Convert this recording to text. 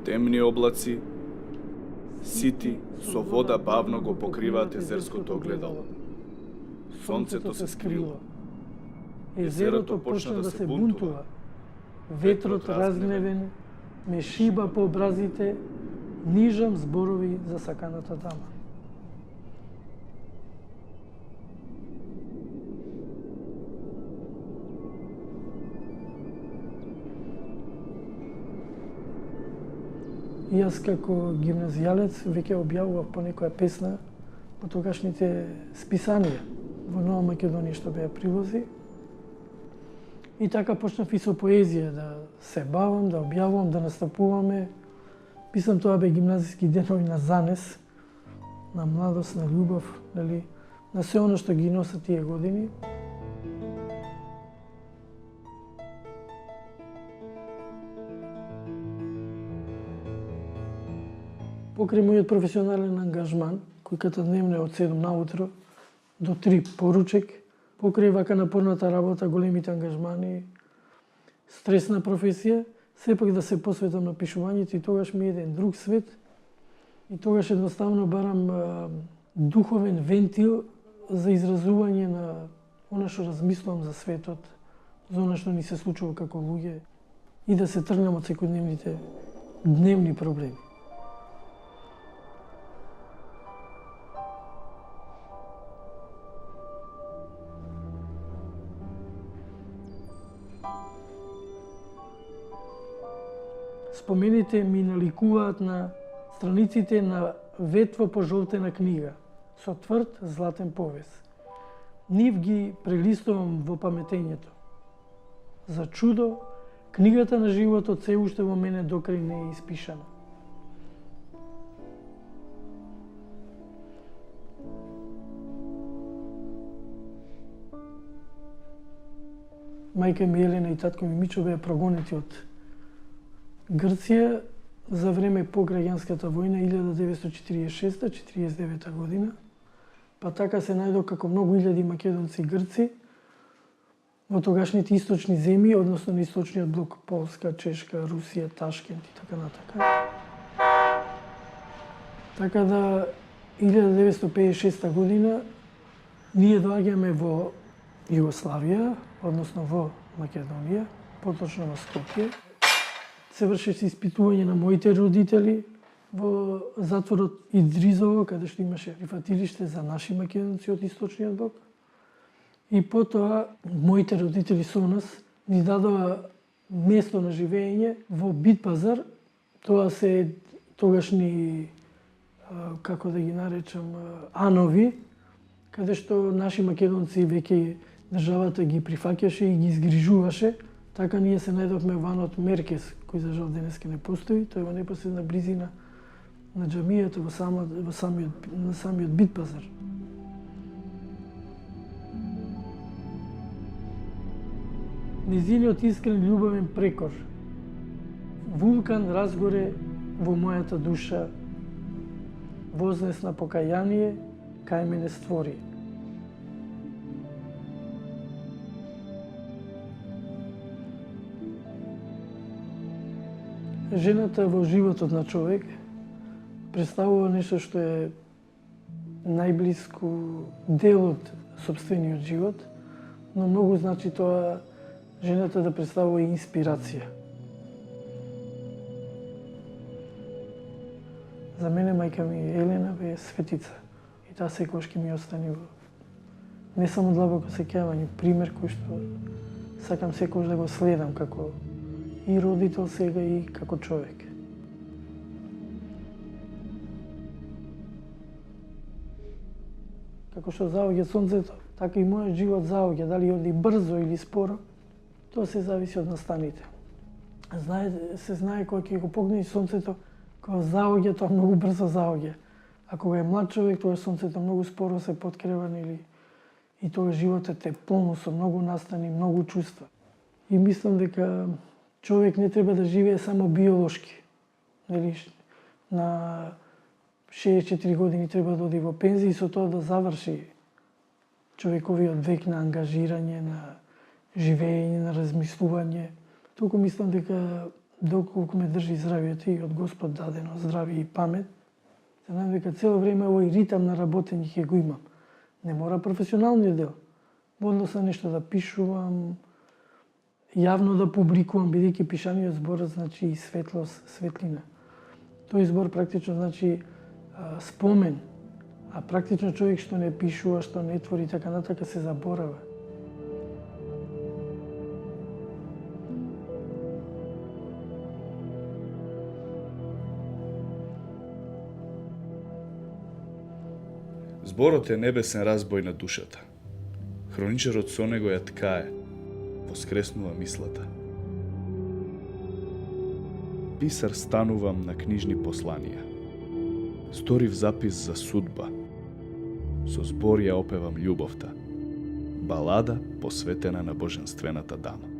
Темни облаци, сити, со вода бавно го покриваат езерското огледало. Сонцето се скрило. Езерото почна да се бунтува. Ветрот разгневен ме шиба по образите, нижам зборови за саканата дама. Јас како гимназијалец веќе објавував по некоја песна по тогашните списанија во Нова Македонија што беа прилози. И така почнав и со поезија да се бавам, да објавувам, да настапуваме. Писам тоа бе гимназиски денови на занес, на младост, на љубов, нели, на се оно што ги носат тие години. Покрај мојот професионален ангажман, којката дневно е од 7 наутро до 3 поручек, покрај вака напорната работа, големите ангажмани, стресна професија, сепак да се посветам на пишувањето и тогаш ми е еден друг свет и тогаш едноставно барам духовен вентил за изразување на она што размислувам за светот, за она што ни се случува како луѓе и да се тргнам од секојдневните дневни проблеми. Спомените ми наликуваат на страниците на ветво пожолтена книга со тврд златен повес. Нив ги прелистувам во паметењето. За чудо, книгата на животот се уште во мене докрај не е испишана. Мајка ми Елена и татко ми Мичо беа прогонети од Грција за време по граѓанската војна 1946-49 година, па така се најдов како многу илјади македонци и грци во тогашните источни земји, односно на источниот блок Полска, Чешка, Русија, Ташкент и така натака. Така да 1956 година ние доаѓаме во Југославија, односно во Македонија, поточно во Скопје. Се вршеше испитување на моите родители во затворот Идризово, каде што имаше прифатилиште за наши македонци од источниот блок. И потоа моите родители со нас ни дадоа место на живење во Битпазар. Тоа се тогашни, како да ги наречам, анови, каде што наши македонци веќе државата ги прифаќаше и ги изгрижуваше. Така ние се најдовме во анот Меркес, кој за жал денеска не постои. Тој е во непосредна близина на џамијата во самиот Битпазар. Низиниот искрен љубовен прекор. Вулкан разгоре во мојата душа. Вознесна покаяние, кај мене створи. Жената во животот на човек представува нешто што е најблиску дел од сопствениот живот, но многу значи тоа жената да представува инспирација. За мене мајка ми Елена бе светица и таа секогаш ќе ми остане не само длабоко сеќавање, пример кој што сакам секогаш да го следам како и родител сега и како човек. Како што заоѓа сонцето, така и мојот живот заоѓа, дали оди брзо или споро, тоа се зависи од настаните. Се знае кога ќе го погнеш сонцето, кога заоѓа, тоа многу брзо заоѓа. А кога е млад човек, тоа сонцето многу споро се подкреван или и тоа животот е полно со многу настани, многу чувства. И мислам дека човек не треба да живее само биолошки. Нели, на 64 години треба да оди во пензија и со тоа да заврши човековиот век на ангажирање, на живење, на размислување. Туку мислам дека доколку ме држи здравието и од Господ дадено здравие и памет, знам дека цело време овој ритам на работење ќе го имам. Не мора професионалниот дел. Во однос на нешто да пишувам, јавно да публикувам, бидејќи пишаниот збор значи и светлост, светлина. Тој збор практично значи спомен, а практично човек што не пишува, што не твори така натака се заборава. Зборот е небесен разбој на душата. Хроничарот со него ја ткае, воскреснува мислата. Писар станувам на книжни посланија. Сторив запис за судба. Со збор ја опевам љубовта. Балада посветена на боженствената дама.